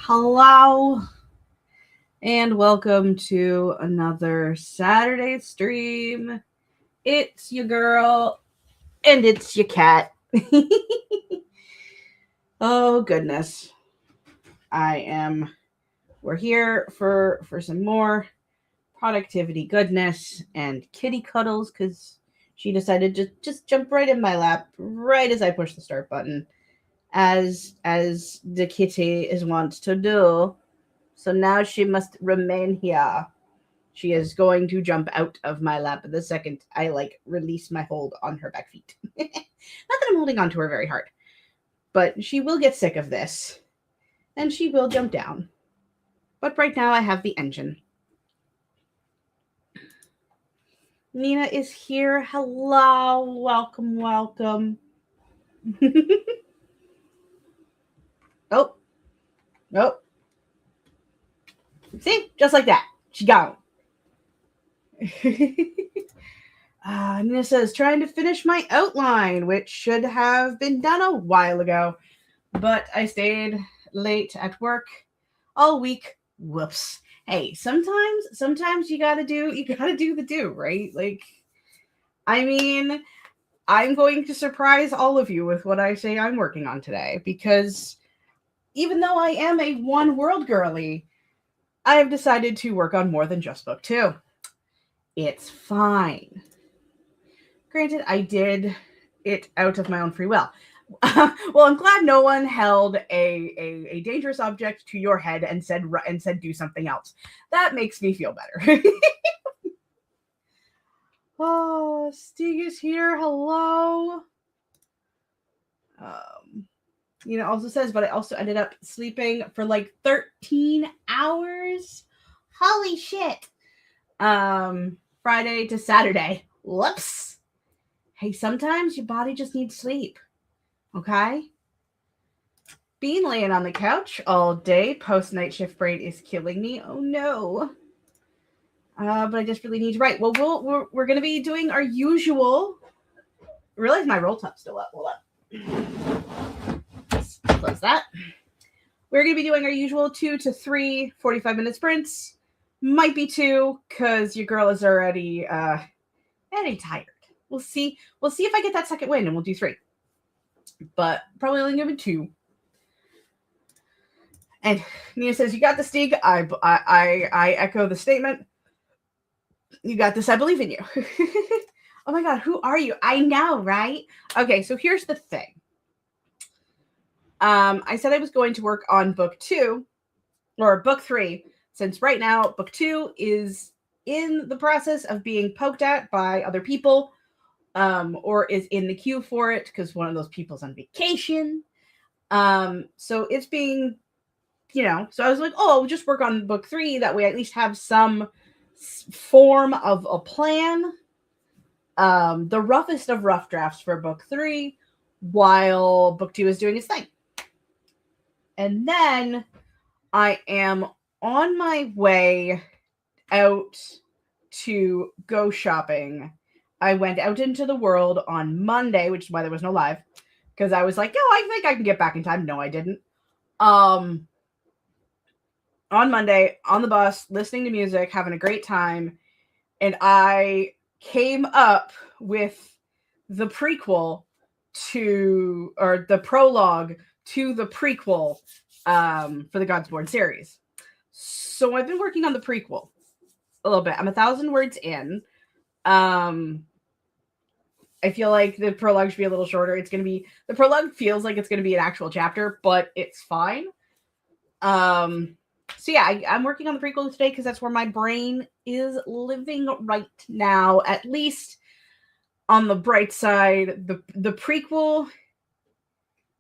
Hello and welcome to another Saturday stream. It's your girl and it's your cat. Oh goodness. I am we're here for some more productivity goodness and kitty cuddles cuz she decided to just jump right in my lap right as I push the start button as the kitty is wont to do. So now she must remain here. She is going to jump out of my lap the second I release my hold on her back feet. Not that I'm holding on to her very hard, but she will get sick of this and she will jump down. But right now I have the engine. Nina is here. Hello. Welcome, welcome. Oh, oh. See? Just like that. She gone. Nina says, trying to finish my outline, which should have been done a while ago. But I stayed late at work all week. Whoops. Hey, sometimes you gotta do the do, right? I mean, I'm going to surprise all of you with what I say I'm working on today, because even though I am a one world girly, I have decided to work on more than just book two. It's fine. Granted, I did it out of my own free will. Well, I'm glad no one held a dangerous object to your head and said do something else. That makes me feel better. Oh, Stig is here. Hello. Also says, but I also ended up sleeping for like 13 hours. Holy shit. Friday to Saturday. Whoops. Hey, sometimes your body just needs sleep. Okay? Being laying on the couch all day post night shift brain is killing me. Oh no. But I just really need to write. Well, we're going to be doing our usual. I realize my roll top's still up. Hold up. Let's close that. We're going to be doing our usual 2 to 3 45-minute sprints. Might be 2 because your girl is already tired. We'll see. We'll see if I get that second win, and we'll do 3. But probably only give it 2. And Nina says, "You got the Stig." I echo the statement. You got this. I believe in you. Oh my god, who are you? I know, right? Okay, so here's the thing. I said I was going to work on book 2 or book 3, since right now book 2 is in the process of being poked at by other people, or is in the queue for it because one of those people's on vacation. So it's being, so I was like, oh, I'll just work on book 3. That way I at least have some form of a plan. The roughest of rough drafts for book 3 while book 2 is doing its thing. And then I am on my way out to go shopping. I went out into the world on Monday, which is why there was no live, because I was like, oh, I think I can get back in time. No, I didn't. On Monday, on the bus, listening to music, having a great time, and I came up with the prequel to, or the prologue to the prequel for the Godsborn series. So I've been working on the prequel a little bit. I'm 1,000 words in. I feel like the prologue should be a little shorter. The prologue feels like it's going to be an actual chapter, but it's fine. So yeah, I'm working on the prequel today because that's where my brain is living right now. At least on the bright side, the prequel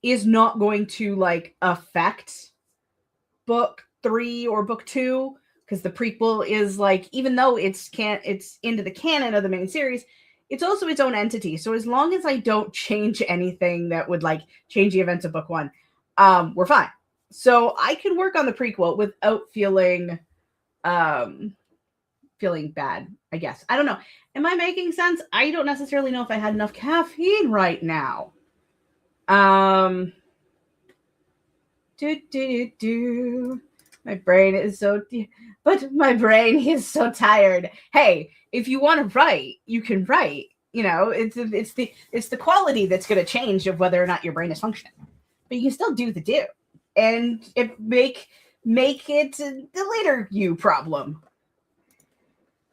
is not going to affect book 3 or book 2, because the prequel is even though it's into the canon of the main series, it's also its own entity. So as long as I don't change anything that would change the events of book 1, we're fine. So I can work on the prequel without feeling bad, I guess. I don't know. Am I making sense? I don't necessarily know if I had enough caffeine right now. Do. My brain is so, but my brain is so tired. Hey, if you want to write, you can write. You know, it's the quality that's going to change of whether or not your brain is functioning. But you can still do the do, and make it the later you problem.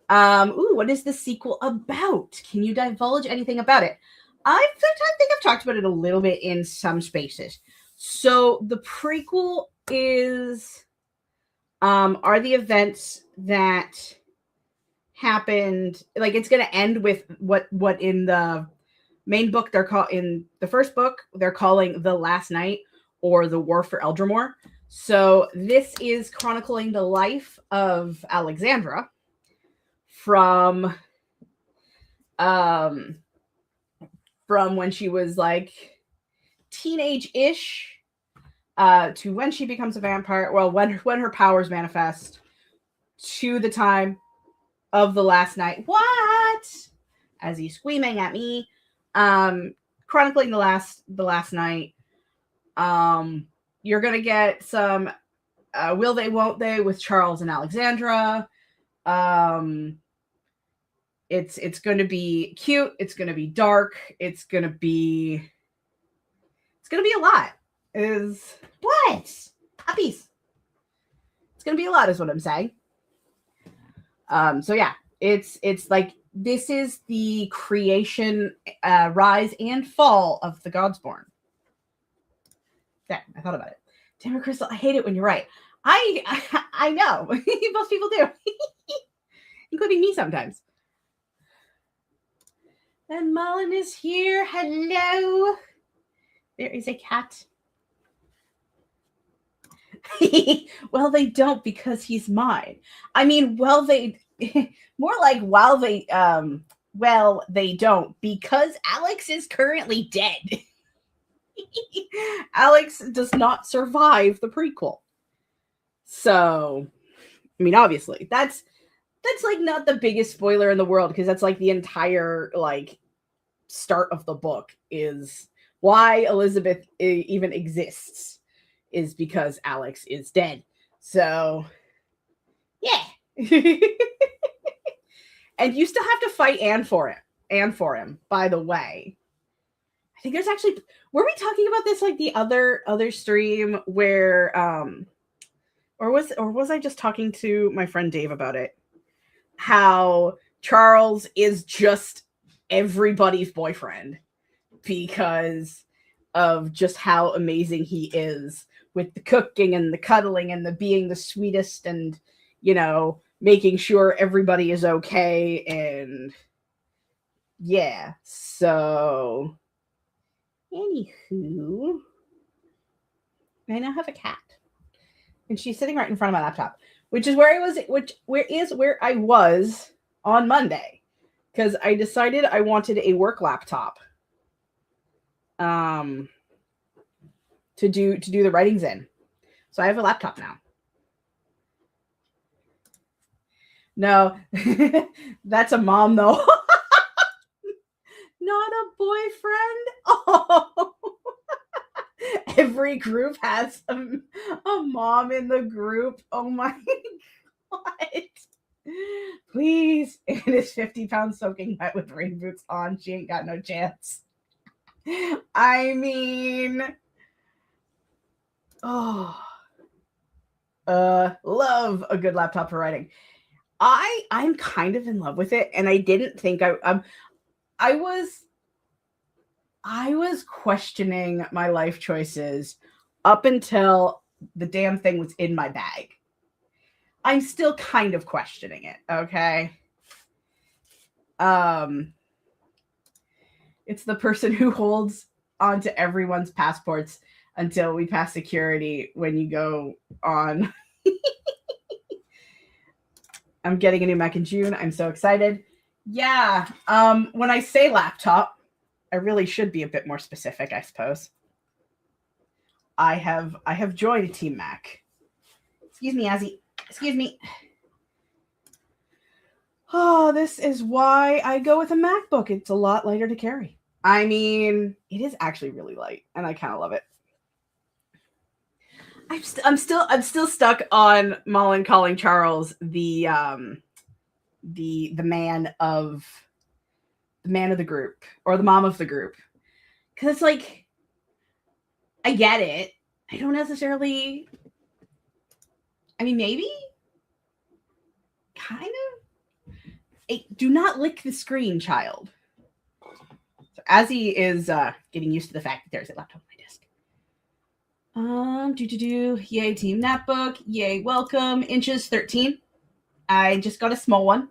What is the sequel about? Can you divulge anything about it? I think I've talked about it a little bit in some spaces. So the prequel are the events that happened, like it's going to end with what in the main book in the first book they're calling The Last Night, or The War for Eldramore. So this is chronicling the life of Alexandra from when she was like teenage-ish to when she becomes a vampire. Well, when her powers manifest, to the time of the last night. What? As he's screaming at me. Chronicling the last night. You're gonna get some will they, won't they with Charles and Alexandra. It's going to be cute. It's going to be dark. It's going to be a lot. Is what? Puppies. It's going to be a lot is what I'm saying. So yeah, it's like this is the creation, rise and fall of the Godsborn. Yeah, I thought about it. Damn it, Crystal, I hate it when you're right. I know. Most people do. Including me sometimes. And Mullen is here. Hello. There is a cat. Well, they don't because he's mine. I mean, well, they more like while they well, they don't because Alex is currently dead. Alex does not survive the prequel. So, I mean, obviously, that's like not the biggest spoiler in the world, because that's like the entire like start of the book is why Elizabeth even exists is because Alex is dead. So, yeah. And you still have to fight Anne for him, by the way. I think there's actually, were we talking about this like the other stream where or was I just talking to my friend Dave about it? How Charles is just everybody's boyfriend because of just how amazing he is with the cooking and the cuddling and the being the sweetest and, you know, making sure everybody is okay. And yeah, so anywho, I now have a cat and she's sitting right in front of my laptop, which is where I was on Monday, because I decided I wanted a work laptop to do the writings in. So I have a laptop now. No, that's a mom though. Not a boyfriend. Oh. Every group has a mom in the group. Oh my God. Please. It is 50 pounds soaking wet with rain boots on. She ain't got no chance. I mean, love a good laptop for writing. I'm kind of in love with it, and I didn't think I was questioning my life choices up until the damn thing was in my bag. I'm still kind of questioning it, okay? It's the person who holds onto everyone's passports until we pass security when you go on. I'm getting a new Mac in June. I'm so excited. Yeah. When I say laptop, I really should be a bit more specific, I suppose. I have joined Team Mac. Excuse me, Azzy. Excuse me. Oh, this is why I go with a MacBook. It's a lot lighter to carry. I mean, it is actually really light, and I kind of love it. I'm still stuck on Mullen calling Charles the man of the group, or the mom of the group, because it's like, I get it. I don't necessarily. I mean, maybe, kind of. Do not lick the screen, child. So as he is getting used to the fact that there's a laptop on my desk. Yay, Team Napbook. Yay, welcome. Inches 13. I just got a small one.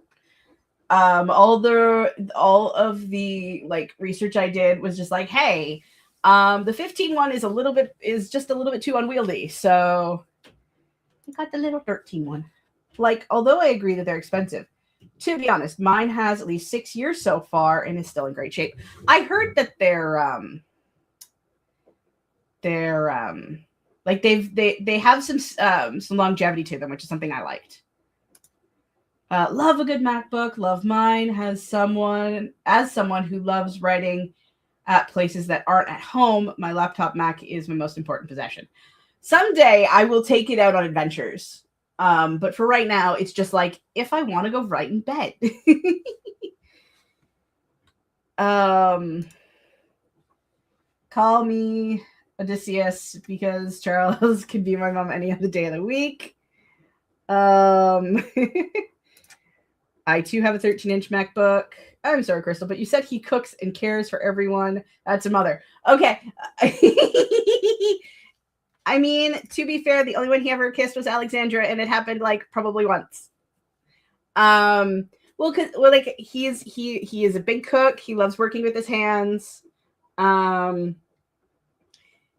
All of the like research I did was just like, hey, the 15 one is just a little bit too unwieldy, so I got the little 13 one. Like, although I agree that they're expensive, to be honest, mine has at least 6 years so far and is still in great shape. I heard that they're like they have some longevity to them, which is something I liked. Love a good MacBook. Love mine. As someone who loves writing at places that aren't at home, my laptop Mac is my most important possession. Someday I will take it out on adventures. But for right now, it's just like, if I want to go write in bed. Call me Odysseus, because Charles can be my mom any other day of the week. I too have a 13-inch MacBook. I'm sorry, Crystal, but you said he cooks and cares for everyone. That's a mother. Okay. I mean, to be fair, the only one he ever kissed was Alexandra, and it happened like probably once. Like he is a big cook. He loves working with his hands.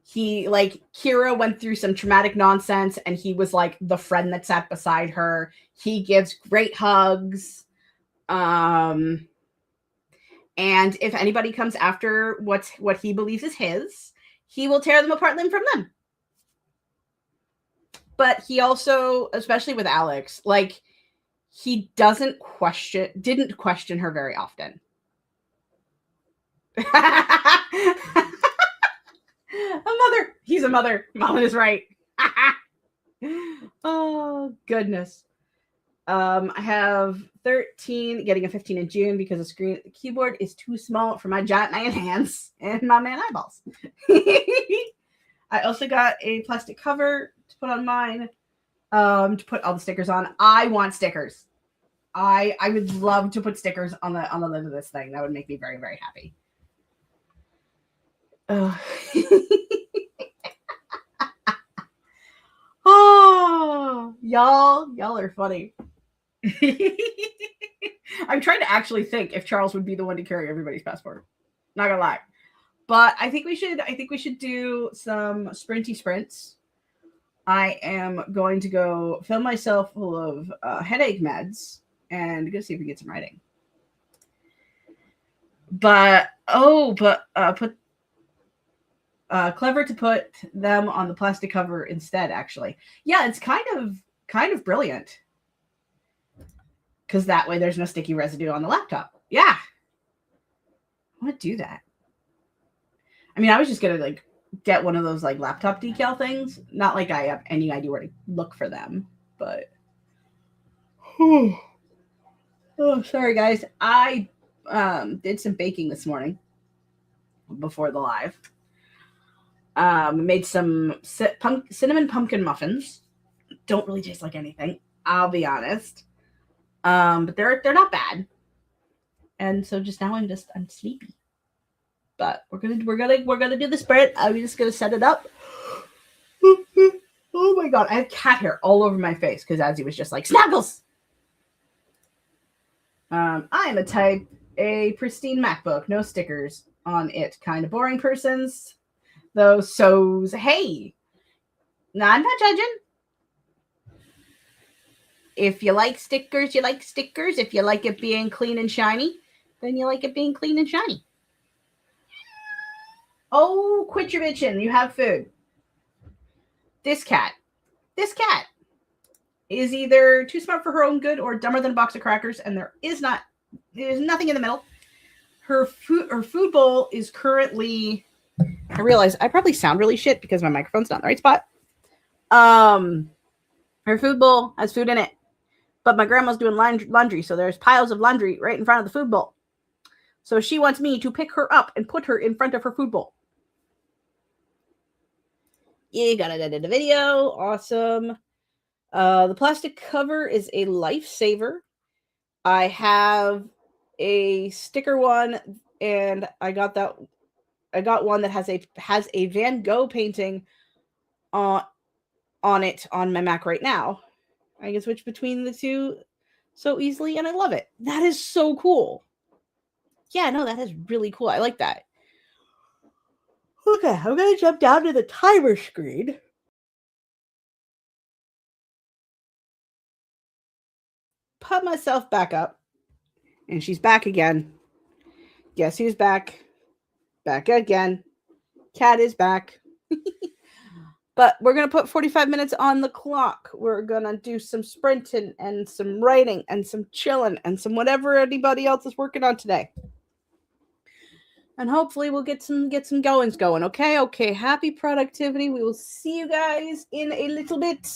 He, like, Kira went through some traumatic nonsense, and he was like the friend that sat beside her. He gives great hugs. And if anybody comes after what he believes is his, he will tear them apart limb from limb. But he also, especially with Alex, like, he didn't question her very often. A mother. He's a mother. Mom is right. Oh, goodness. I have 13, getting a 15 in June because the keyboard is too small for my giant man hands and my man eyeballs. I also got a plastic cover to put on mine, to put all the stickers on. I want stickers. I would love to put stickers on the lid of this thing. That would make me very, very happy. Oh, y'all are funny. I'm trying to actually think if Charles would be the one to carry everybody's passport. Not gonna lie, but I think we should do some sprinty sprints. I am going to go fill myself full of headache meds and go see if we get some writing. But put. Clever to put them on the plastic cover instead, actually. Yeah, it's kind of brilliant. Because that way there's no sticky residue on the laptop. Yeah. I want to do that. I mean, I was just going to, like, get one of those, like, laptop decal things. Not like I have any idea where to look for them, but... Oh, sorry, guys. I did some baking this morning before the live. Made some cinnamon pumpkin muffins. Don't really taste like anything, I'll be honest. But they're not bad. And so just now I'm sleepy. But we're gonna do the spread. I'm just gonna set it up. Oh my god, I have cat hair all over my face because Azzy was just like, Snuggles! I am a pristine MacBook, no stickers on it, kind of boring persons. Though, so's, hey, no, I'm not judging. If you like stickers, you like stickers. If you like it being clean and shiny, then you like it being clean and shiny. Oh, quit your bitching. You have food. This cat is either too smart for her own good or dumber than a box of crackers, and there's nothing in the middle. Her food bowl is currently... I realize I probably sound really shit because my microphone's not in the right spot. Her food bowl has food in it, but my grandma's doing laundry, so there's piles of laundry right in front of the food bowl. So she wants me to pick her up and put her in front of her food bowl. You got it in the video. Awesome. The plastic cover is a lifesaver. I have a sticker one, and I got one that has a Van Gogh painting on it on my Mac right now. I can switch between the two so easily, and I love it. That is so cool. Yeah, no, that is really cool. I like that. Okay, I'm going to jump down to the timer screen. Put myself back up. And she's back again. Guess who's back? Back again. Cat is back. But we're going to put 45 minutes on the clock. We're going to do some sprinting and some writing and some chilling and some whatever anybody else is working on today. And hopefully we'll get some goings going. Okay. Happy productivity. We will see you guys in a little bit.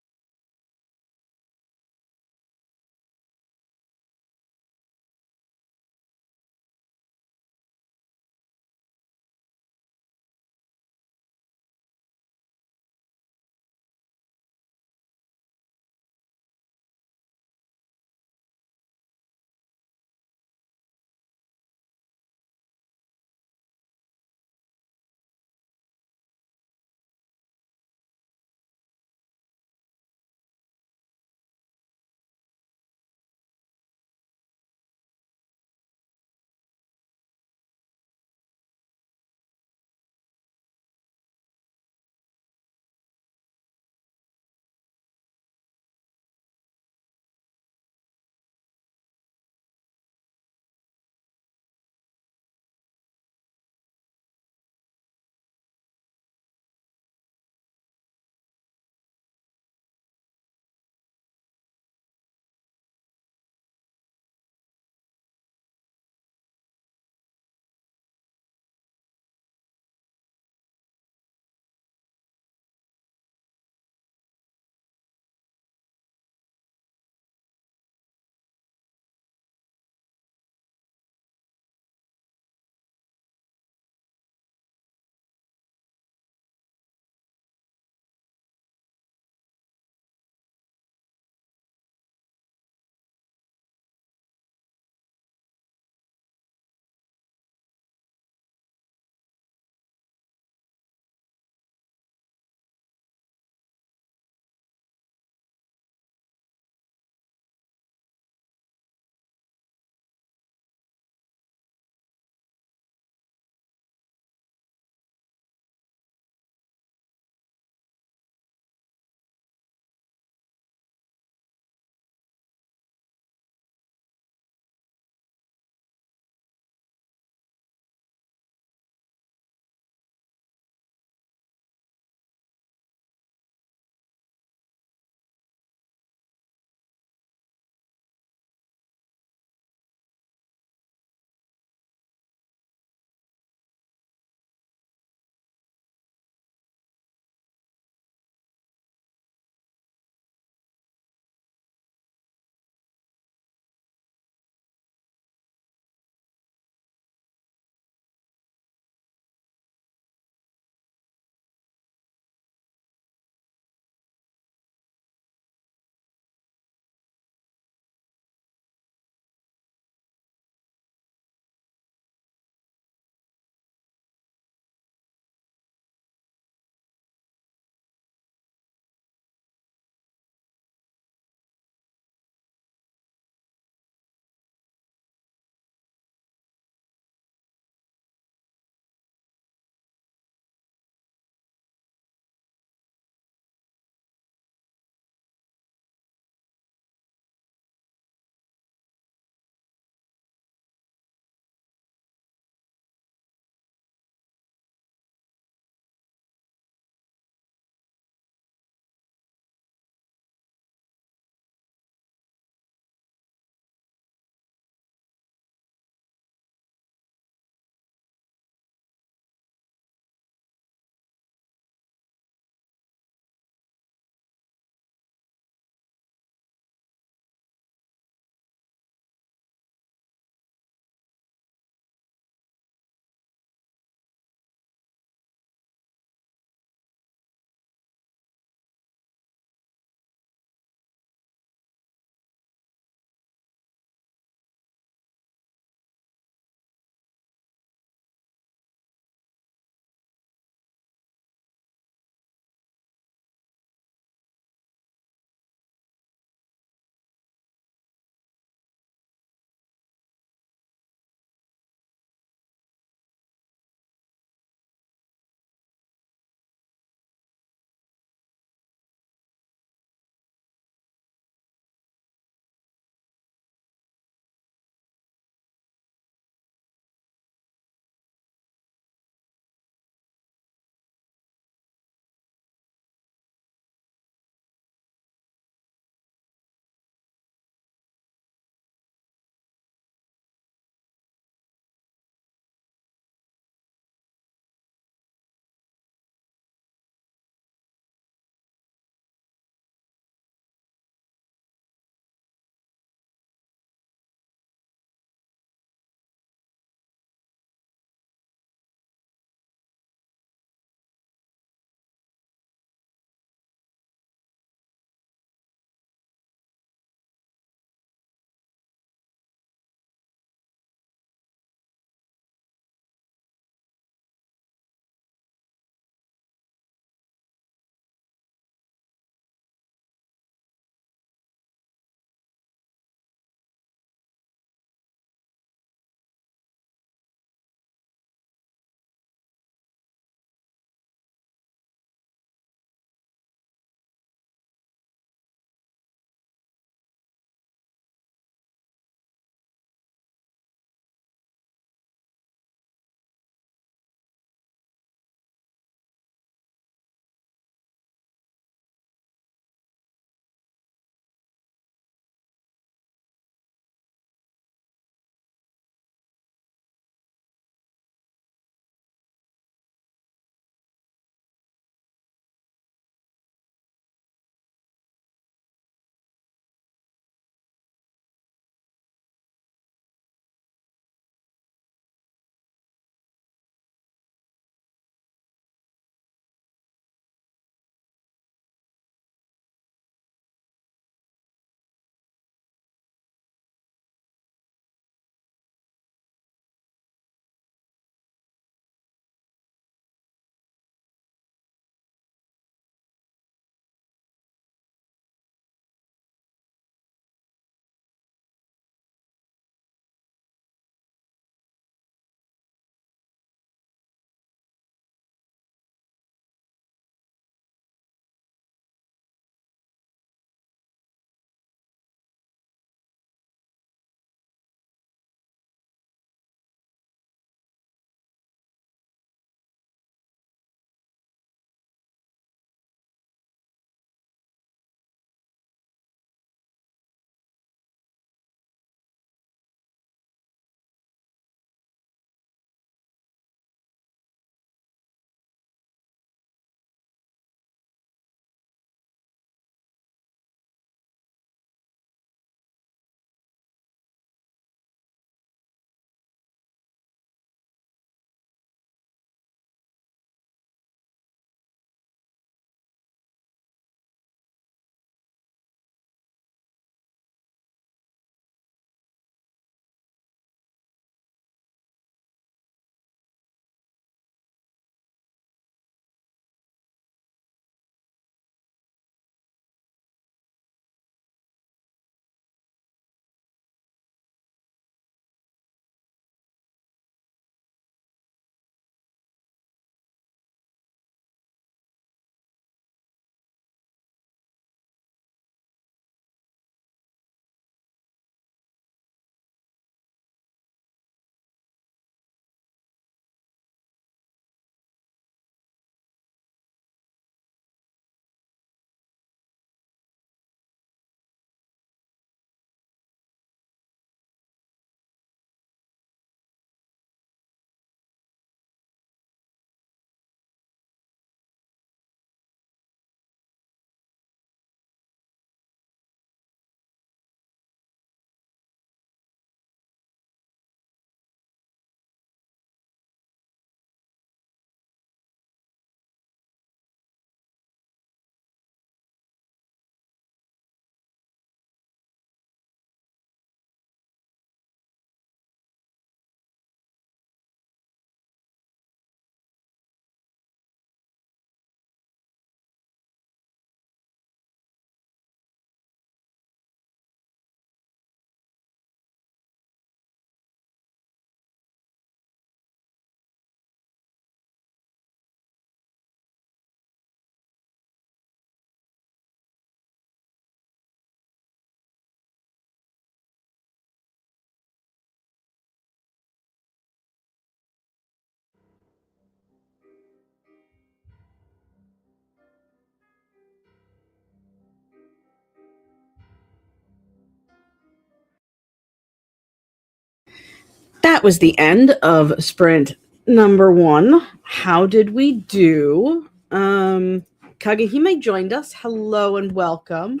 that was the end of sprint number 1. How did we do? Kagehime joined us. Hello and welcome.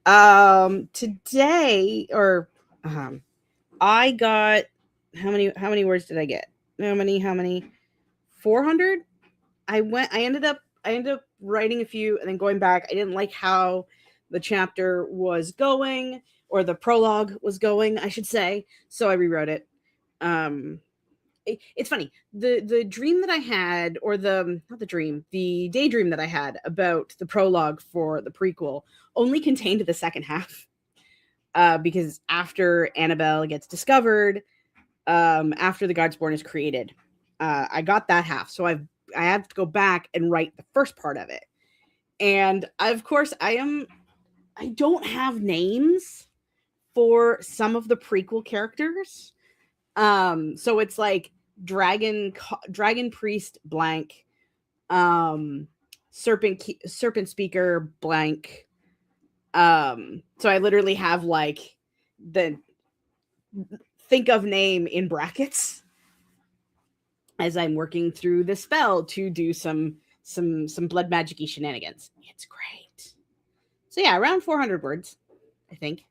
Today, or I got how many words did I get? How many? 400? I ended up writing a few and then going back. I didn't like how the chapter was going, or the prologue was going, I should say. So I rewrote it. It's funny. The dream that I had, or the daydream that I had about the prologue for the prequel only contained the second half. Because after Annabelle gets discovered, after the Godsborn is created, I got that half. So I have to go back and write the first part of it. And of course, I don't have names for some of the prequel characters. So it's like dragon priest blank, serpent speaker blank. So I literally have like the think of name in brackets as I'm working through the spell to do some blood magic-y shenanigans. It's great. So yeah, around 400 words, I think.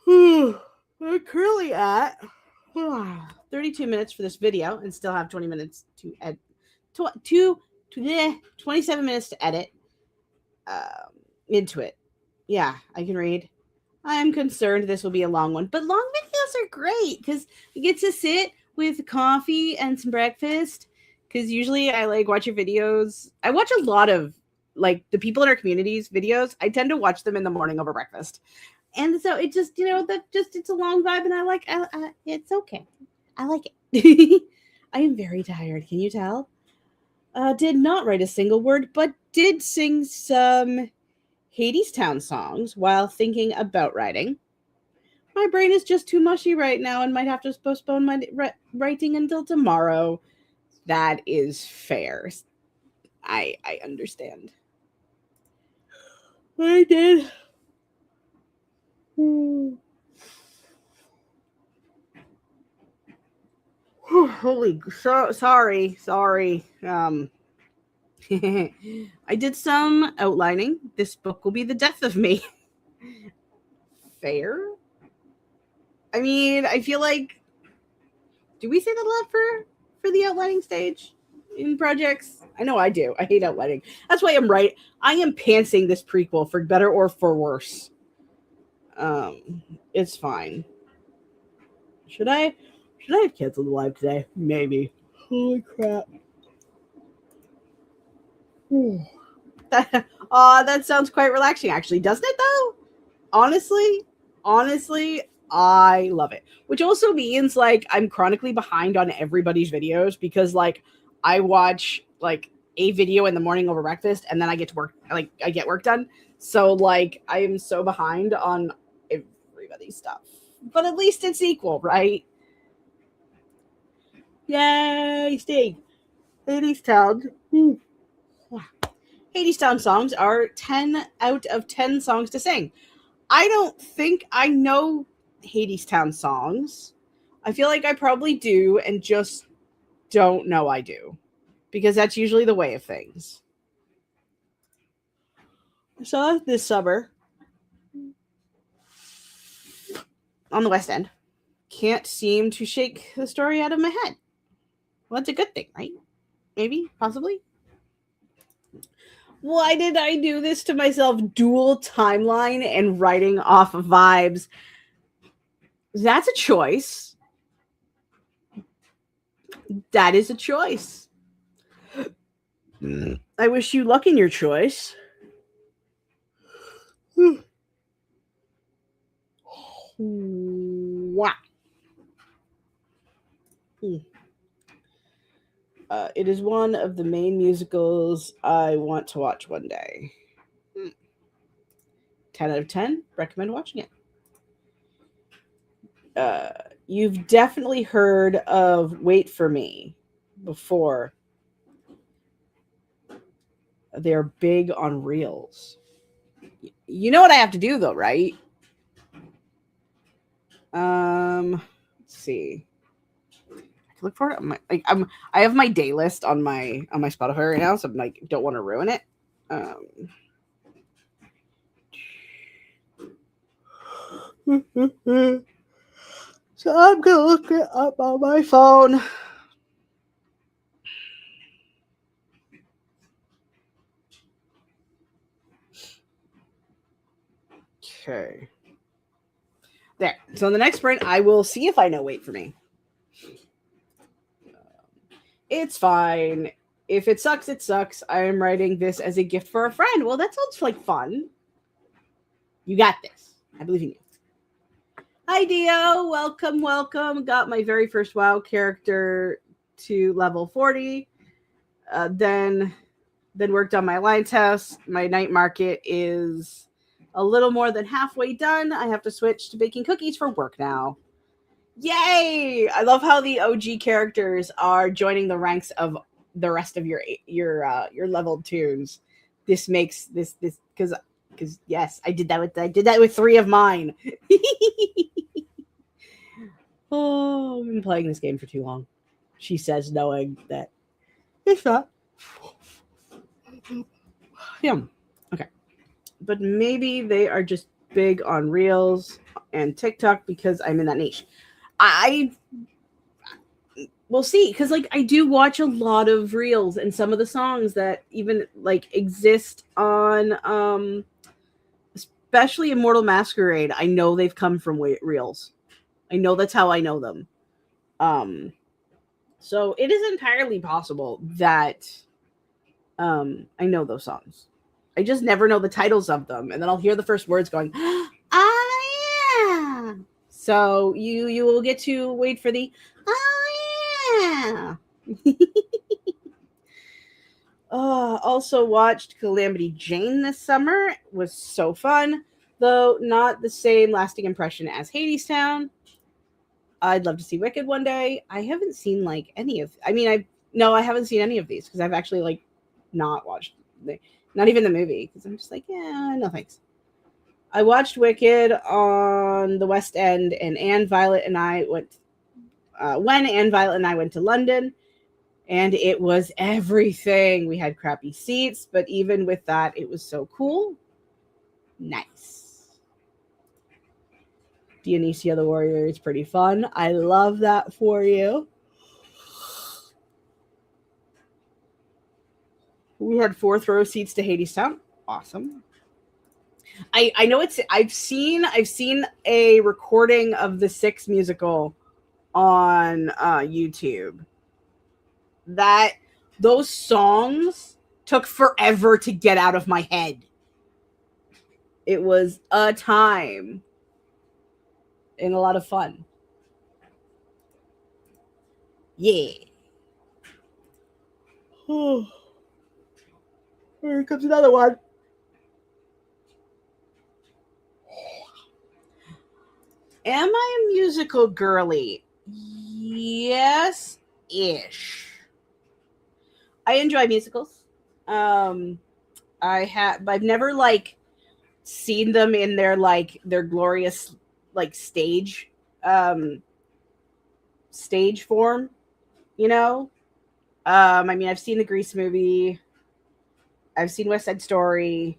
I'm currently at 32 minutes for this video and still have 20 minutes to edit. 27 minutes to edit into it. Yeah, I can read. I'm concerned this will be a long one, but long videos are great because you get to sit with coffee and some breakfast. Because usually I like watch your videos. I watch a lot of like the people in our community's videos. I tend to watch them in the morning over breakfast. And so it just, it's a long vibe, and I it's okay. I like it. I am very tired. Can you tell? Did not write a single word, but did sing some Hadestown songs while thinking about writing. My brain is just too mushy right now and might have to postpone my writing until tomorrow. That is fair. I understand. I did. Sorry. I did some outlining. This book will be the death of me. Fair. I mean, I feel like, do we say that a lot for the outlining stage in projects? I know I do. I hate outlining. That's why I am pantsing this prequel for better or for worse. It's fine. Should I have canceled the live today? Maybe. Holy crap. That sounds quite relaxing, actually, doesn't it, though? Honestly, I love it. Which also means, like, I'm chronically behind on everybody's videos because, like, I watch, like, a video in the morning over breakfast, and then I get to work, like, I get work done. So, like, I am so behind on everybody's stuff. But at least it's equal, right? Yay, Steve. Hadestown. Hadestown songs are 10 out of 10 songs to sing. I don't think I know Hadestown songs. I feel like I probably do and just don't know I do. Because that's usually the way of things. I saw this summer on the West End. Can't seem to shake the story out of my head. Well, that's a good thing, right? Maybe, possibly. Why did I do this to myself? Dual timeline and writing off of vibes. That's a choice. That is a choice. I wish you luck in your choice. Wow. It is one of the main musicals I want to watch one day. 10 out of 10. Recommend watching it. You've definitely heard of Wait for Me before. They're big on reels. You know what I have to do, though, right? Let's see. Look for it. I have my day list on my Spotify right now, so I'm like don't want to ruin it. So I'm gonna look it up on my phone. Okay. There. So in the next sprint, I will see if I know Wait For Me. It's fine. If it sucks, it sucks. I am writing this as a gift for a friend. Well, that sounds like fun. You got this. I believe in you. Hi, Dio. Welcome, welcome. Got my very first WoW character to level 40. Then worked on my alliance house. My night market is a little more than halfway done. I have to switch to baking cookies for work now. Yay! I love how the OG characters are joining the ranks of the rest of your leveled tunes. This makes this because yes, I did that with 3 of mine. Oh, I've been playing this game for too long. She says, knowing that it's not. Yeah. Okay. But maybe they are just big on Reels and TikTok because I'm in that niche. We'll see, because like I do watch a lot of Reels, and some of the songs that even like exist on especially Immortal Masquerade, I know they've come from Reels. I know that's how I know them. So it is entirely possible that I know those songs. I just never know the titles of them, and then I'll hear the first words going, "Ah, yeah." So you will get to wait for the "Ah, yeah." Also watched Calamity Jane this summer. It was so fun, though not the same lasting impression as Hadestown. I'd love to see Wicked one day. I haven't seen like any of. I mean, I haven't seen any of these because I've actually like not watched, not even the movie, because I'm just like, yeah, no thanks. I watched Wicked on the West End, and Anne Violet and I went when Anne Violet and I went to London, and it was everything. We had crappy seats, but even with that, it was so cool. Nice. Dionysia the Warrior is pretty fun. I love that for you. We had 4th row seats to Hadestown. Awesome. I know I've seen a recording of the 6 musical on YouTube. That those songs took forever to get out of my head. It was a time and a lot of fun. Yeah. Oh. Here comes another one. Am I a musical girly? Yes-ish. I enjoy musicals. I've never like seen them in their glorious like stage form, you know. I mean, I've seen the Grease movie. I've seen West Side Story.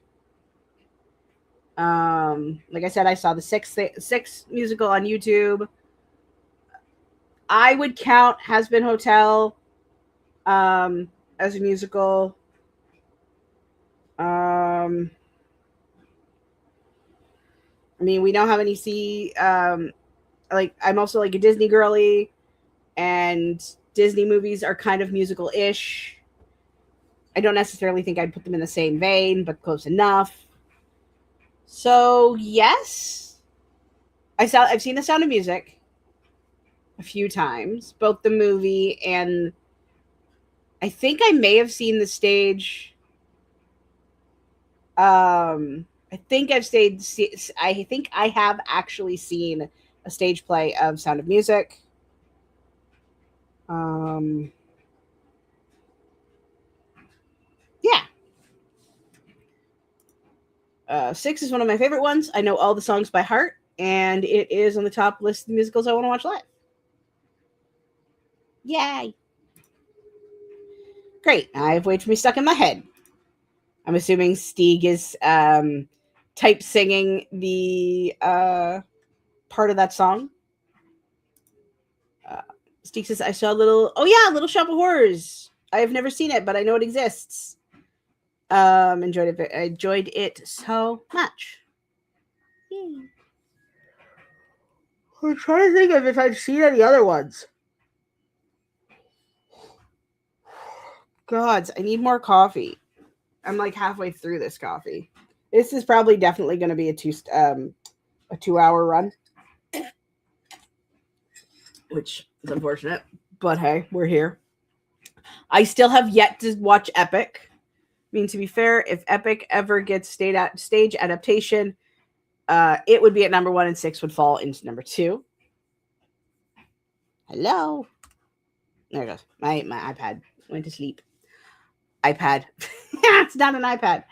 Like I said, I saw the six musical on YouTube. I would count Has Been Hotel as a musical. I mean, we know how many see. Like, I'm also like a Disney girly, and Disney movies are kind of musical-ish. I don't necessarily think I'd put them in the same vein, but close enough. So yes, I've seen The Sound of Music a few times, both the movie and I think I may have seen the stage. I think I have actually seen a stage play of Sound of Music. Yeah. 6 is one of my favorite ones. I know all the songs by heart, and it is on the top list of musicals I want to watch live. Yay! Great. I have Wait For Me stuck in my head. I'm assuming Stieg is type singing the part of that song. Stieg says, I saw Little Shop of Horrors. I have never seen it, but I know it exists. Enjoyed it so much. Yay. I'm trying to think of if I've seen any other ones. Gods, I need more coffee. I'm like halfway through this coffee. This is probably definitely going to be a 2-hour run, which is unfortunate. But hey, we're here. I still have yet to watch Epic. I mean, to be fair, if Epic ever gets stage adaptation, it would be at number 1 and 6 would fall into number 2. Hello. There it goes. My iPad went to sleep. iPad. It's not an iPad.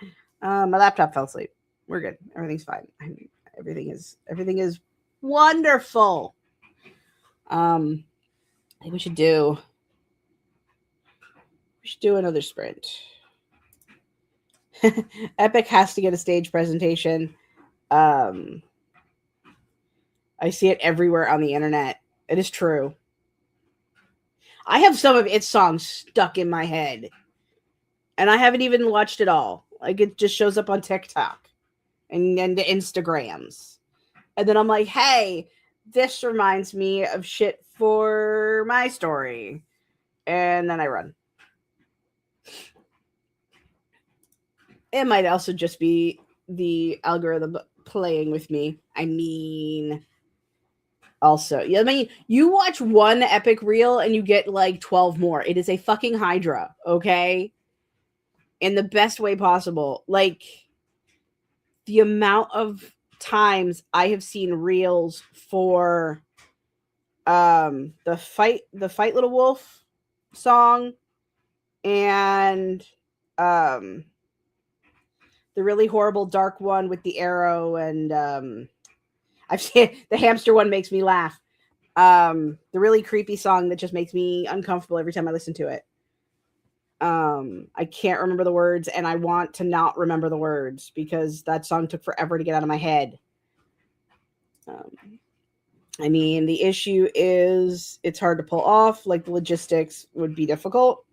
My laptop fell asleep. We're good. Everything's fine. Everything is wonderful. I think we should do another sprint. Epic has to get a stage presentation. I see it everywhere on the internet. It is true. I have some of its songs stuck in my head. And I haven't even watched it all. Like, it just shows up on TikTok and the Instagrams. And then I'm like, hey, this reminds me of shit for my story. And then I run. It might also just be the algorithm playing with me. I mean, also, yeah, I mean, you watch one Epic reel and you get like 12 more. It is a fucking Hydra, okay? In the best way possible. Like, the amount of times I have seen reels for the fight Little Wolf song and the really horrible dark one with the arrow, and I've seen the hamster one makes me laugh. The really creepy song that just makes me uncomfortable every time I listen to it. I can't remember the words, and I want to not remember the words because that song took forever to get out of my head. I mean, the issue is it's hard to pull off. Like, the logistics would be difficult.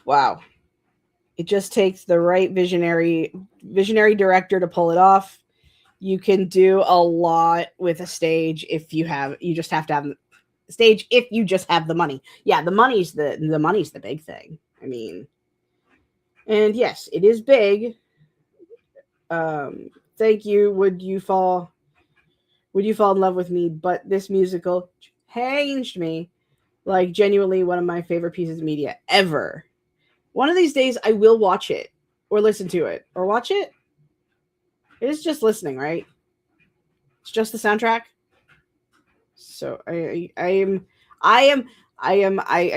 Wow. It just takes the right visionary director to pull it off. You can do a lot with a stage if you just have to have a stage if you just have the money. Yeah, the money's the big thing. I mean, and yes, it is big. Thank you. Would you fall in love with me? But this musical changed me. Like, genuinely one of my favorite pieces of media ever. One of these days I will watch it or listen to it or watch it. It is just listening, right? It's just the soundtrack. So I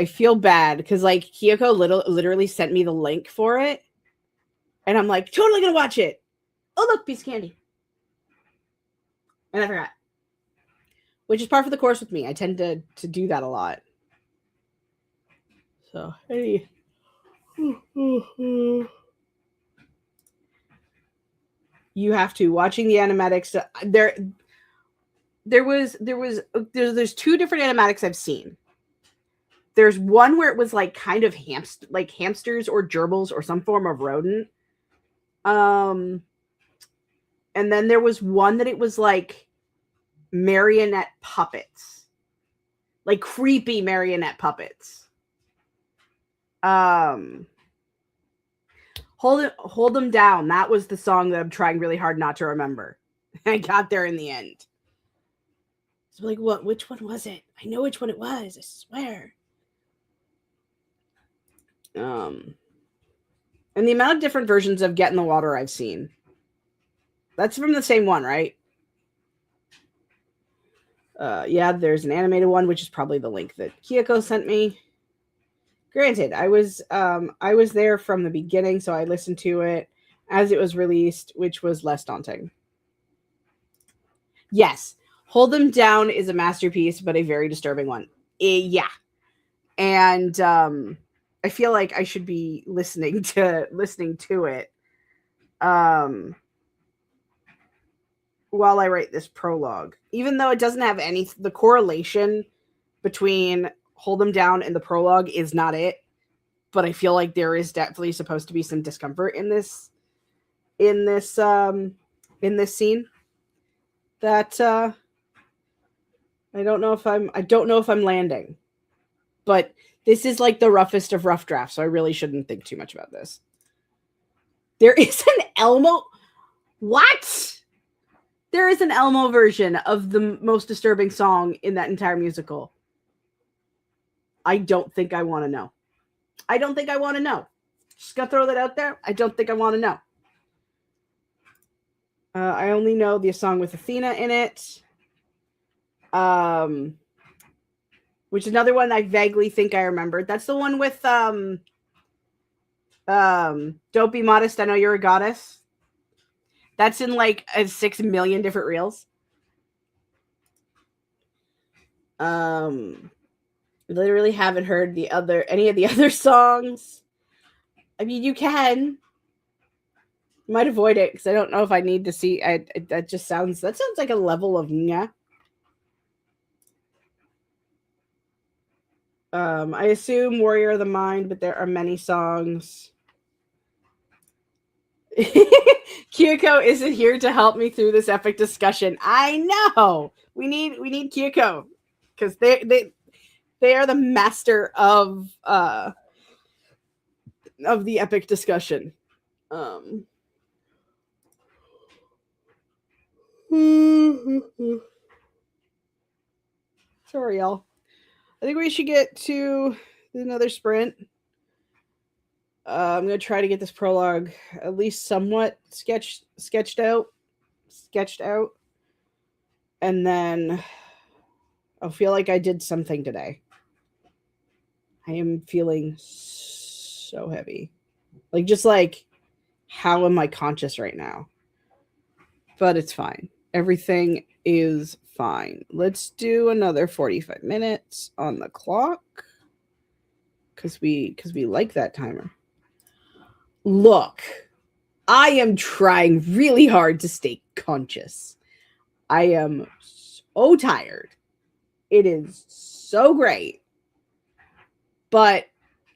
feel bad because, like, Kyoko literally sent me the link for it, and I'm like, totally gonna watch it. Oh, look, piece of candy. And I forgot. Which is par for the course with me. I tend to do that a lot. So, hey. You have to watching the animatics. There's 2 different animatics I've seen. There's one where it was like kind of hamsters or gerbils or some form of rodent. And then there was one that it was like marionette puppets, like creepy marionette puppets. Hold them down. That was the song that I'm trying really hard not to remember. I got there in the end. So, like, what? Which one was it? I know which one it was. I swear. And the amount of different versions of Get in the Water I've seen. That's from the same one, right? Yeah, there's an animated one, which is probably the link that Kyoko sent me. Granted, I was there from the beginning, so I listened to it, as it was released, which was less daunting. Yes, Hold Them Down is a masterpiece, but a very disturbing one. Yeah. And I feel like I should be listening to it while I write this prologue, even though it doesn't have the correlation between Hold Them Down and the prologue is not it, but I feel like there is definitely supposed to be some discomfort in this scene that I don't know if I'm landing. But this is like the roughest of rough drafts, so I really shouldn't think too much about this. There is an Elmo. What? There is an Elmo version of the most disturbing song in that entire musical. I don't think I want to know. Just gonna throw that out there. I don't think I want to know. I only know the song with Athena in it. Which is another one I vaguely think I remembered. That's the one with Don't Be Modest, I Know You're a Goddess. That's in like 6 million different reels. Literally haven't heard any of the other songs. I mean, you can. Might avoid it because I don't know if I need to see. That sounds like a level of yeah. I assume Warrior of the Mind, but there are many songs. Kyoko isn't here to help me through this epic discussion. I know. We need Kyoko because they are the master of the epic discussion. Sorry, y'all. I think we should get to another sprint. I'm gonna try to get this prologue at least somewhat sketched out, and then I'll feel like I did something today. I am feeling so heavy, like how am I conscious right now? But it's fine. Everything is fine. Let's do another 45 minutes on the clock because we like that timer. Look, I am trying really hard to stay conscious. I am so tired. It is so great. But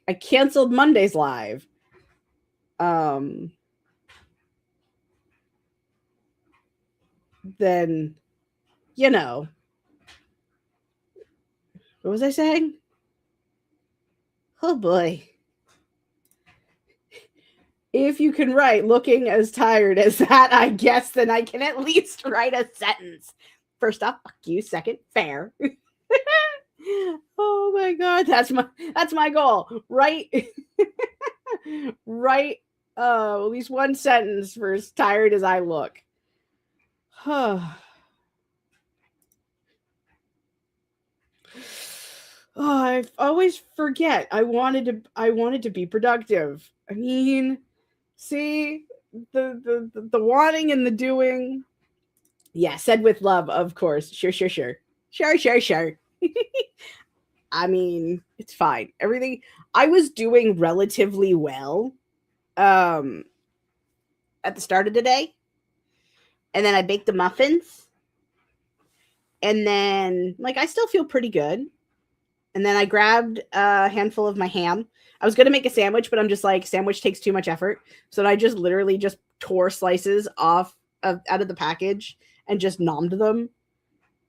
I canceled Monday's live. Then, what was I saying? Oh boy. If you can write looking as tired as that, I guess, then I can at least write a sentence. First off, fuck you. Second, fair. Oh my god, that's my goal. Write at least one sentence for as tired as I look. I always forget. I wanted to be productive. I mean, see the wanting and the doing. Yeah, said with love, of course. Sure. I mean, it's fine. Everything I was doing relatively well at the start of the day. And then I baked the muffins. And then I still feel pretty good. And then I grabbed a handful of my ham. I was going to make a sandwich, but I'm just like, sandwich takes too much effort. So I just literally just tore slices out of the package and just nommed them.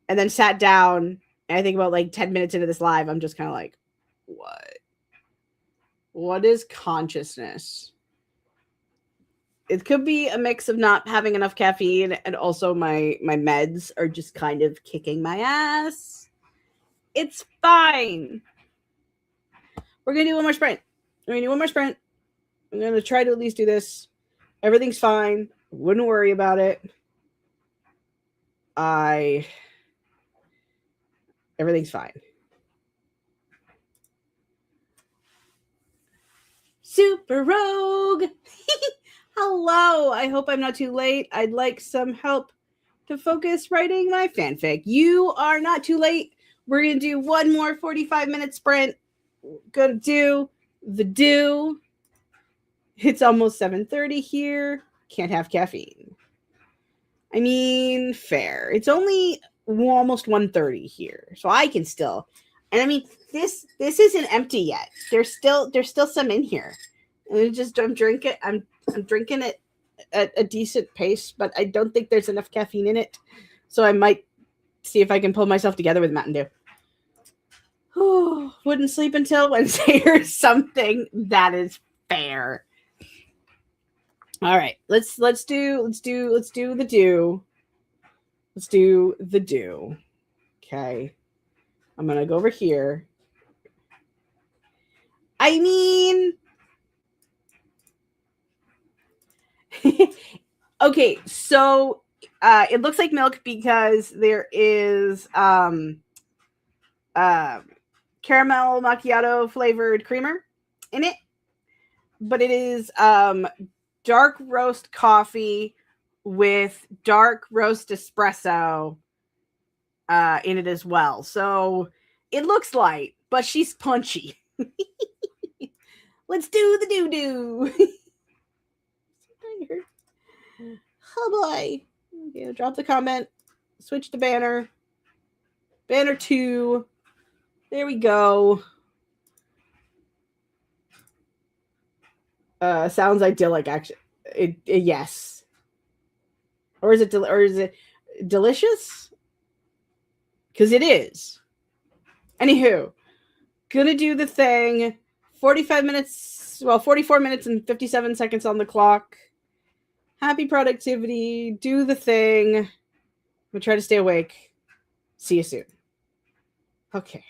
And then sat down. And I think about 10 minutes into this live, I'm just kind of like, what? What is consciousness? It could be a mix of not having enough caffeine and also my meds are just kind of kicking my ass. It's fine. We're going to do one more sprint. I'm going to try to at least do this. Everything's fine. Wouldn't worry about it. Everything's fine. Super Rogue. Hello. I hope I'm not too late. I'd like some help to focus writing my fanfic. You are not too late. We're going to do one more 45-minute sprint. Gonna do the do. It's almost 7:30 here. Can't have caffeine. I mean, fair. It's only almost 1:30 here, so I can still. And I mean, this isn't empty yet. There's still some in here. And I'm drinking it at a decent pace, but I don't think there's enough caffeine in it. So I might see if I can pull myself together with Mountain Dew. Wouldn't sleep until Wednesday or something. That is fair. All right, let's do the do. Let's do the do. Okay, I'm gonna go over here. I mean, okay, so it looks like milk because there is caramel macchiato flavored creamer in it, but it is dark roast coffee with dark roast espresso in it as well. So it looks light, but she's punchy. Let's do the doo-doo. Oh boy. Okay, drop the comment. Switch to banner. Banner 2. There we go. Sounds idyllic, actually. Yes. Or is it delicious? Because it is. Anywho, gonna do the thing. 45 minutes, 44 minutes and 57 seconds on the clock. Happy productivity. Do the thing. I'm gonna try to stay awake. See you soon. Okay.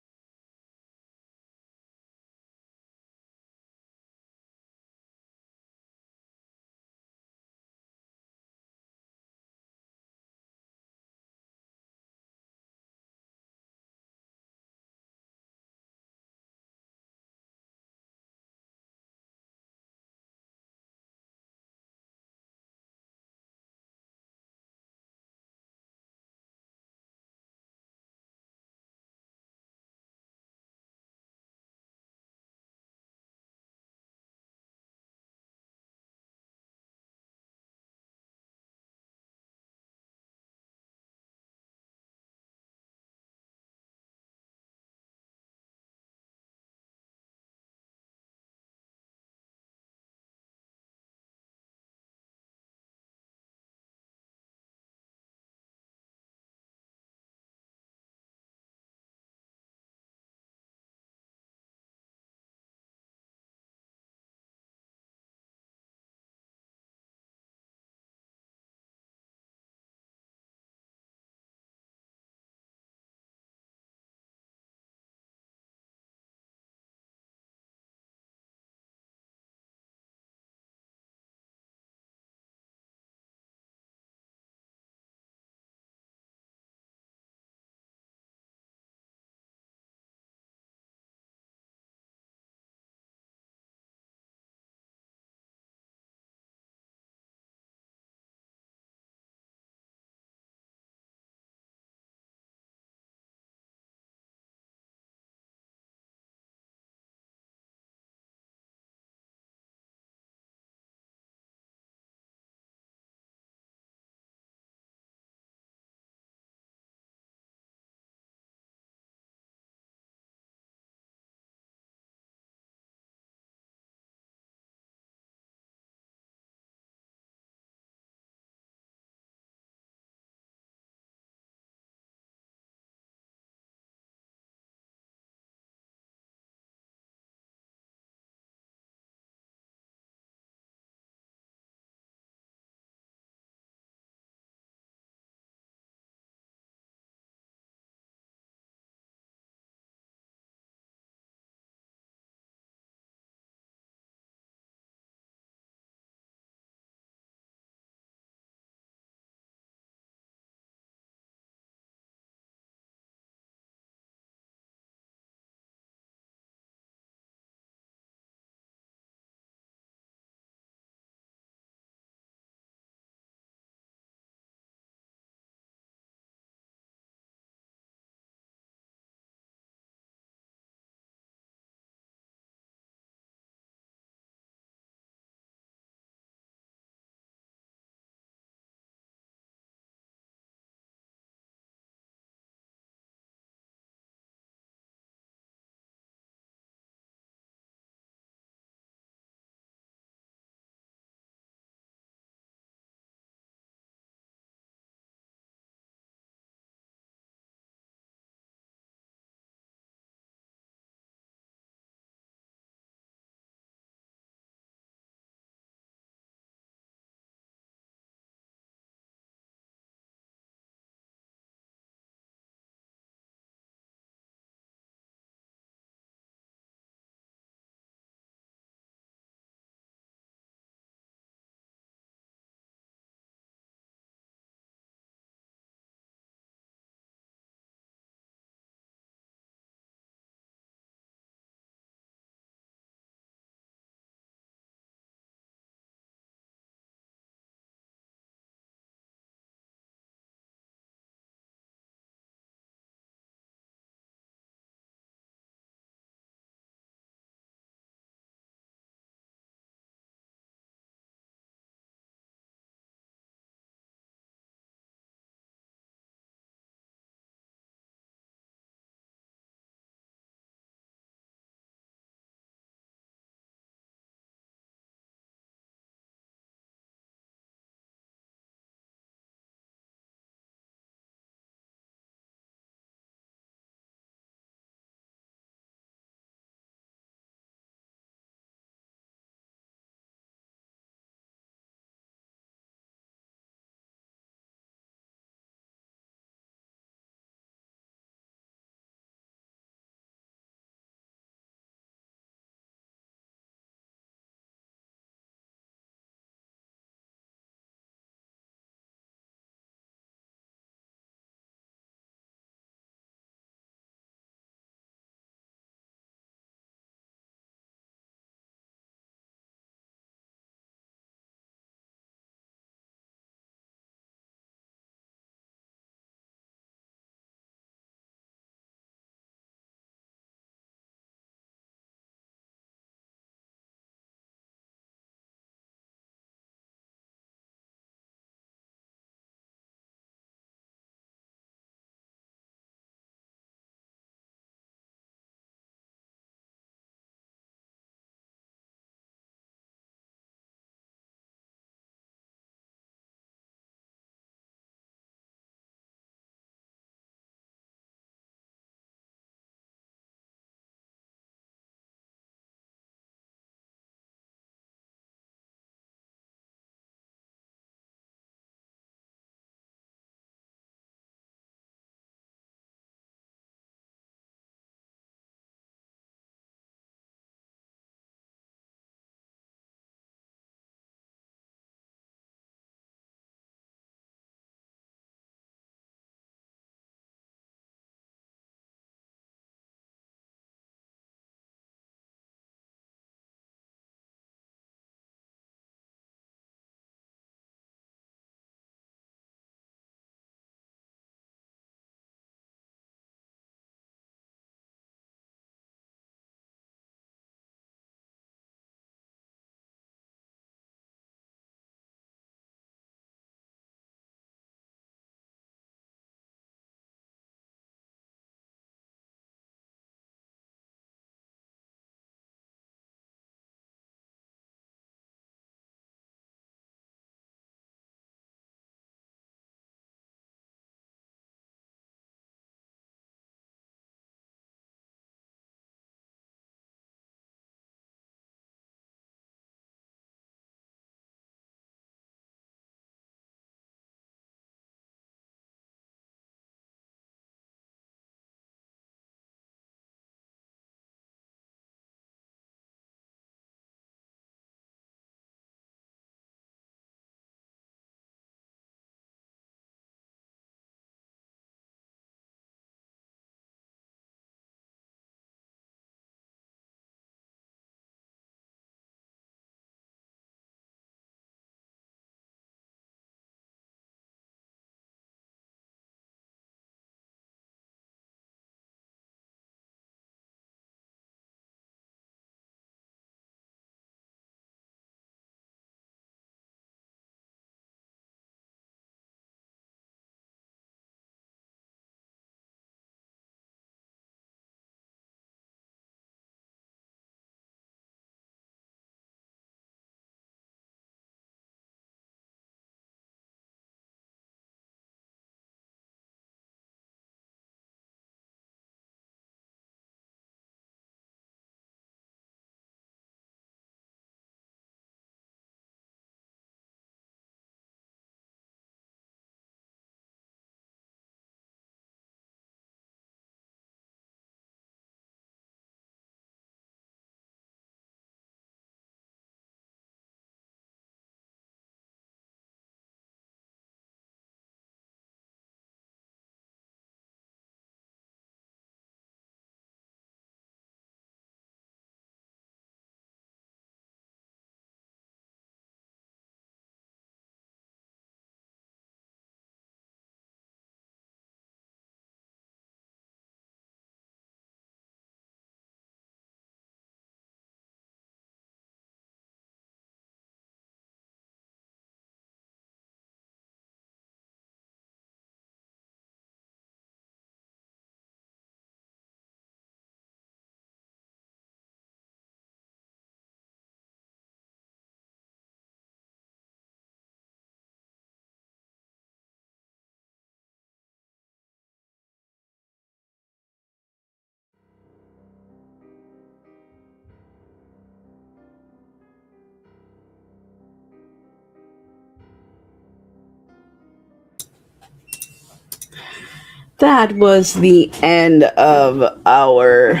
That was the end of our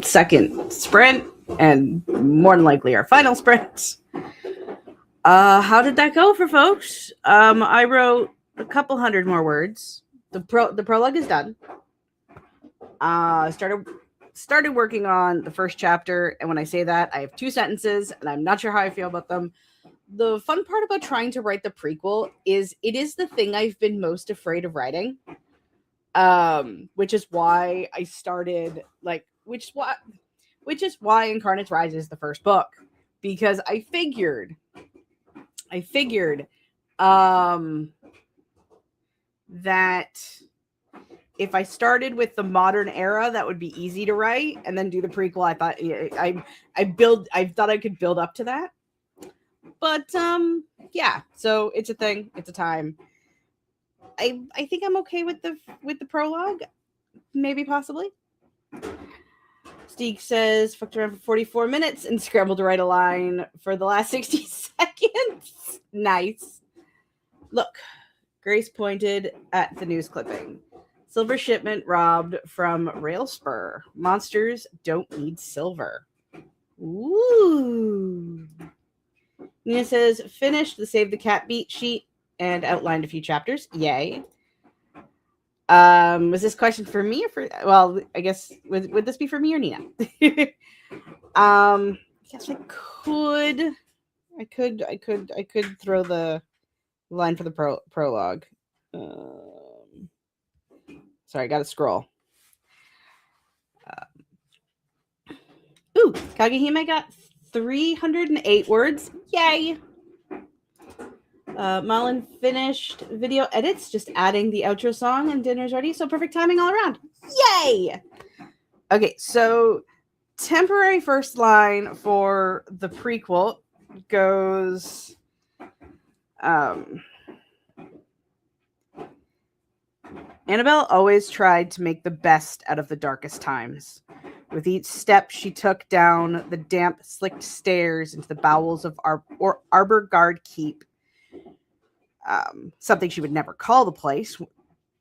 second sprint, and more than likely our final sprint. How did that go for folks? I wrote a couple hundred more words. The prologue is done. Started working on the first chapter, and when I say that, I have 2 sentences, and I'm not sure how I feel about them. The fun part about trying to write the prequel is it is the thing I've been most afraid of writing. Which is why I started which is why Incarnate's Rise is the first book, because I figured that if I started with the modern era, that would be easy to write, and then do the prequel. I thought I thought I could build up to that, but yeah. So it's a thing. It's a time. I think I'm okay with the prologue, maybe possibly. Steeg says fucked around for 44 minutes and scrambled to write a line for the last 60 seconds. Nice. Look, Grace pointed at the news clipping. Silver shipment robbed from Railspur. Monsters don't need silver. Ooh. Nina says finished the Save the Cat beat sheet and outlined a few chapters. Yay. Was this question for me or for? Well, I guess would this be for me or Nina? Yes, I could throw the line for the prologue. Sorry, I got to scroll. Ooh, Kagehime got 308 words. Yay! Malin finished video edits, just adding the outro song, and dinner's ready. So perfect timing all around. Yay! Okay, so temporary first line for the prequel goes Annabelle always tried to make the best out of the darkest times. With each step she took down the damp, slicked stairs into the bowels of Arbor Guard Keep, something she would never call the place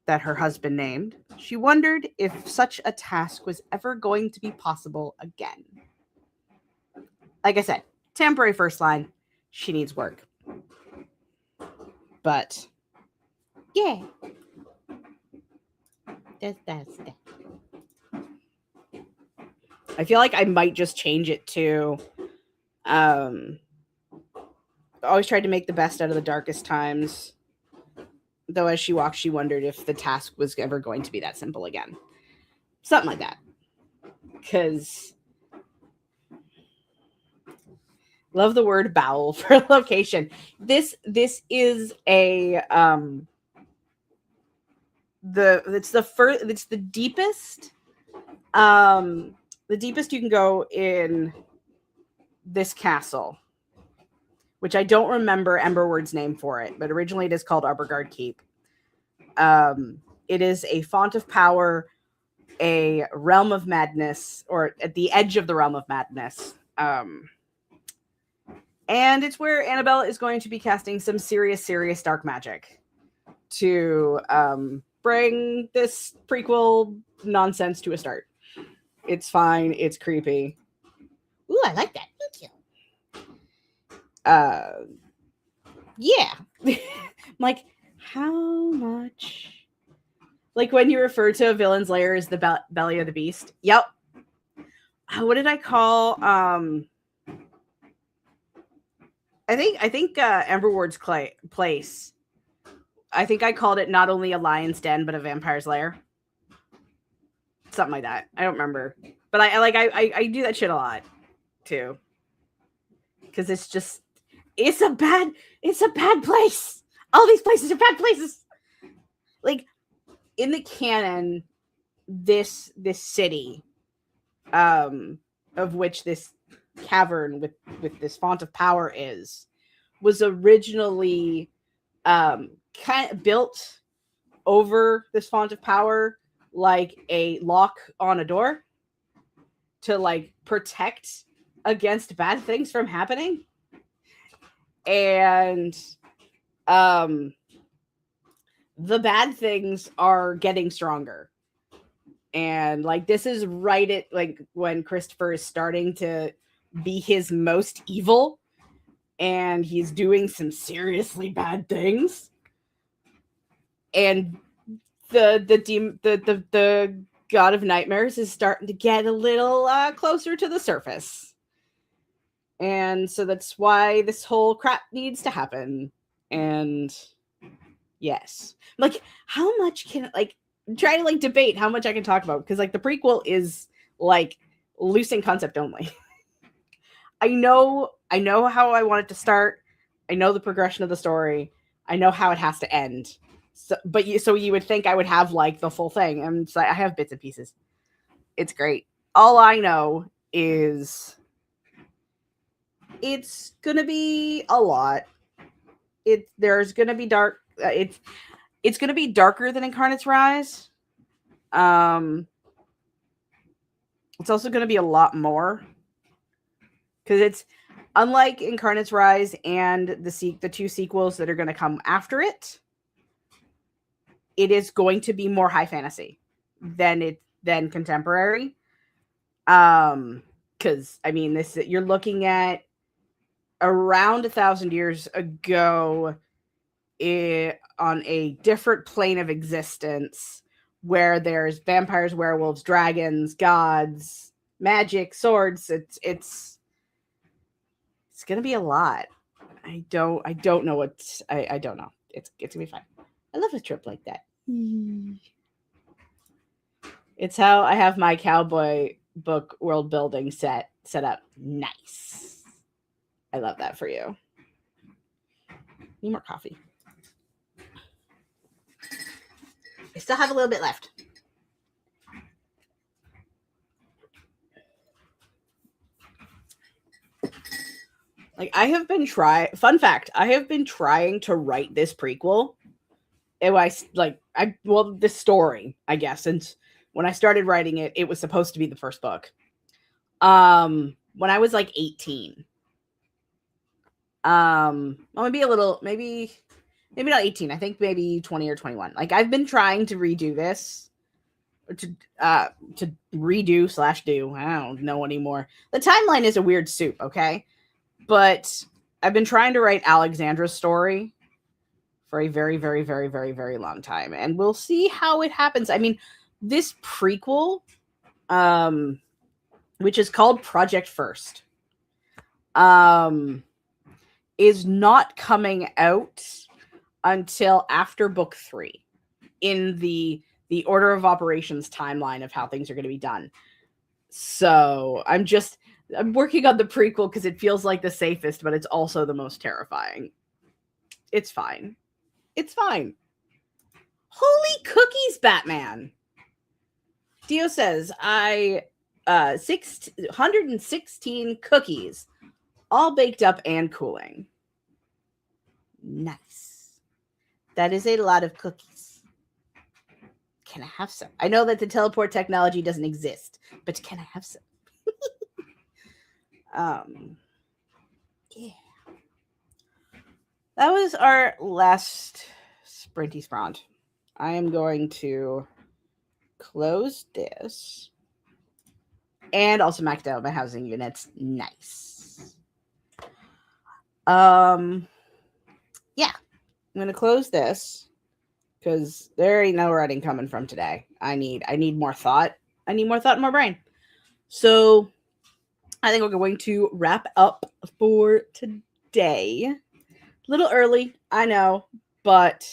that her husband named, she wondered if such a task was ever going to be possible again. Like I said, temporary first line, she needs work. But, yeah. That's that. I feel like I might just change it to always tried to make the best out of the darkest times. Though as she walked, she wondered if the task was ever going to be that simple again. Something like that. Because love the word bowel for location. This is a it's the deepest you can go in this castle, which I don't remember Emberward's name for it, but originally it is called Arborgard Keep. It is a font of power, a realm of madness, or at the edge of the realm of madness. And it's where Annabelle is going to be casting some serious dark magic to bring this prequel nonsense to a start. It's fine. It's creepy. Ooh, I like that. Thank you. Yeah. I'm like, how much? Like when you refer to a villain's lair as the belly of the beast. Yep. What did I call? I think Emberward's place. I think I called it not only a lion's den but a vampire's lair. Something like that. I don't remember, but I do that shit a lot too, because it's a bad place. All these places are bad places. Like in the canon, this city, of which this cavern with this font of power was originally kind of built over this font of power like a lock on a door to like protect against bad things from happening. And the bad things are getting stronger. And like this is right at like when Christopher is starting to be his most evil and he's doing some seriously bad things. And the God of Nightmares is starting to get a little closer to the surface. And so that's why this whole crap needs to happen. And yes. Like, how much can, like, try to, like, debate how much I can talk about. Because, like, the prequel is, like, loose in concept only. I know how I want it to start. I know the progression of the story. I know how it has to end. So you would think I would have, like, the full thing. And so I have bits and pieces. It's great. All I know is it's gonna be a lot. There's gonna be dark. It's gonna be darker than Incarnate's Rise. It's also gonna be a lot more because it's unlike Incarnate's Rise and the two sequels that are gonna come after it. It is going to be more high fantasy than contemporary. Because I mean, you're looking at around 1,000 years ago on a different plane of existence where there's vampires, werewolves, dragons, gods, magic, swords. It's gonna be a lot. I don't know what I don't know. It's gonna be fine. I love a trip like that. It's how I have my cowboy book world building set up. Nice. I love that for you. Need more coffee. I still have a little bit left. Like, I have been fun fact, I have been trying to write this prequel. The story, I guess, since when I started writing it, it was supposed to be the first book. When I was like 18. Well, maybe not 18. I think maybe 20 or 21. Like, I've been trying to redo this. To redo/do. I don't know anymore. The timeline is a weird soup, okay? But I've been trying to write Alexandra's story for a very, very, very, very, very long time. And we'll see how it happens. I mean, this prequel, which is called Project First, is not coming out until after book 3 in the order of operations timeline of how things are going to be done. So I'm working on the prequel because it feels like the safest, but it's also the most terrifying. It's fine. It's fine. Holy cookies, Batman. Dio says, 116 cookies, all baked up and cooling. Nice. That is a lot of cookies. Can I have some? I know that the teleport technology doesn't exist, but can I have some? Yeah. That was our last Sprinty Spront. I am going to close this and also maxed out my housing units. Nice. Yeah. I'm going to close this because there ain't no writing coming from today. I need more thought. I need more thought in my brain. So I think we're going to wrap up for today. A little early, I know, but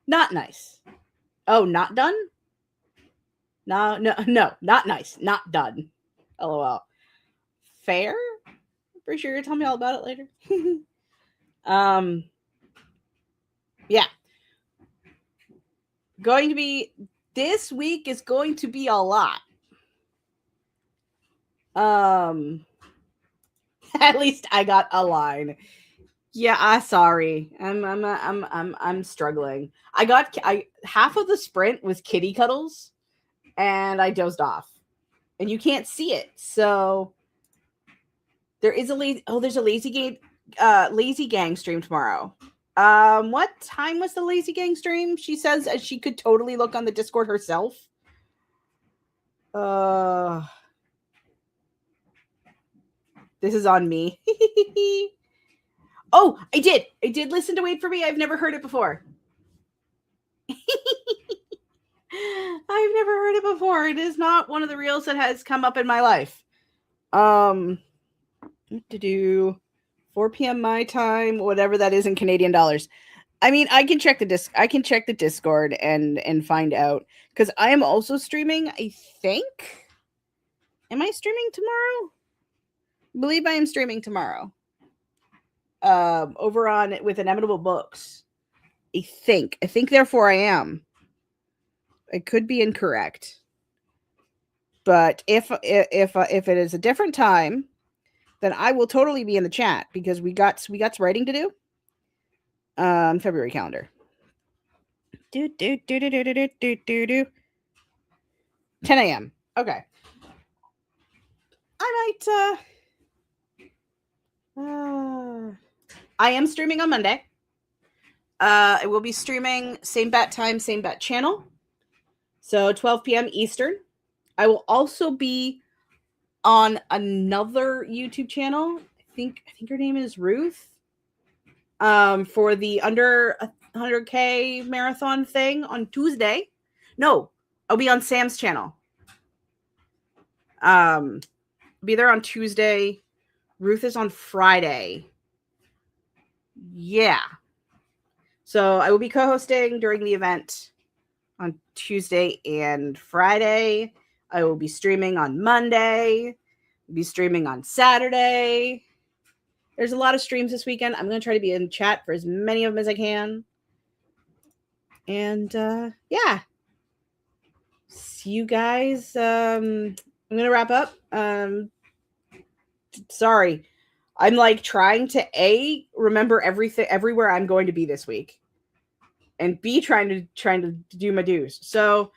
not nice. Oh, not done? No, not nice. Not done. LOL. Fair? Pretty sure you're gonna tell me all about it later. Yeah. This week is going to be a lot. At least I got a line. Yeah, sorry. I'm struggling. Half of the sprint was kitty cuddles, and I dozed off, and you can't see it. So there is there's a lazy gang stream tomorrow. What time was the Lazy Gang stream? She says as she could totally look on the Discord herself. This is on me. Oh, I did listen to Wait for Me. I've never heard it before. I've never heard it before. It is not one of the reels that has come up in my life. To do 4 p.m. my time, whatever that is in Canadian dollars. I mean, I can check the Discord and find out, because I am also streaming. I think. Am I streaming tomorrow? I believe I am streaming tomorrow. Over on with Inevitable Books. I think. Therefore I am. I could be incorrect. But if it is a different time, then I will totally be in the chat, because we got some writing to do. February calendar. 10 a.m. Okay. I am streaming on Monday. I will be streaming same bat time, same bat channel. So 12 p.m. Eastern. I will also be on another YouTube channel. I think her name is Ruth. For the under 100K marathon thing on Tuesday. No, I'll be on Sam's channel. Be there on Tuesday. Ruth is on Friday. Yeah. So I will be co-hosting during the event on Tuesday and Friday. I will be streaming on Monday. I'll be streaming on Saturday. There's a lot of streams this weekend. I'm going to try to be in chat for as many of them as I can. And yeah. See you guys. I'm going to wrap up. Sorry. I'm like trying to remember everything, everywhere I'm going to be this week. And B, trying to do my dues. So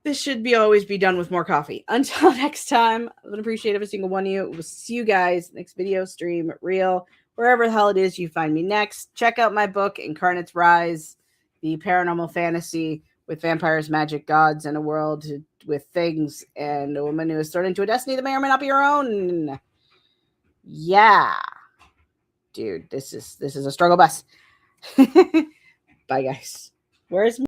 this should always be done with more coffee. Until next time, I would appreciate every single one of you. We'll see you guys next video, stream, reel, wherever the hell it is you find me next. Check out my book, Incarnate's Rise, the paranormal fantasy with vampires, magic, gods, and a world with things, and a woman who is thrown into a destiny that may or may not be her own. Yeah. Dude, this is a struggle bus. Bye, guys. Where's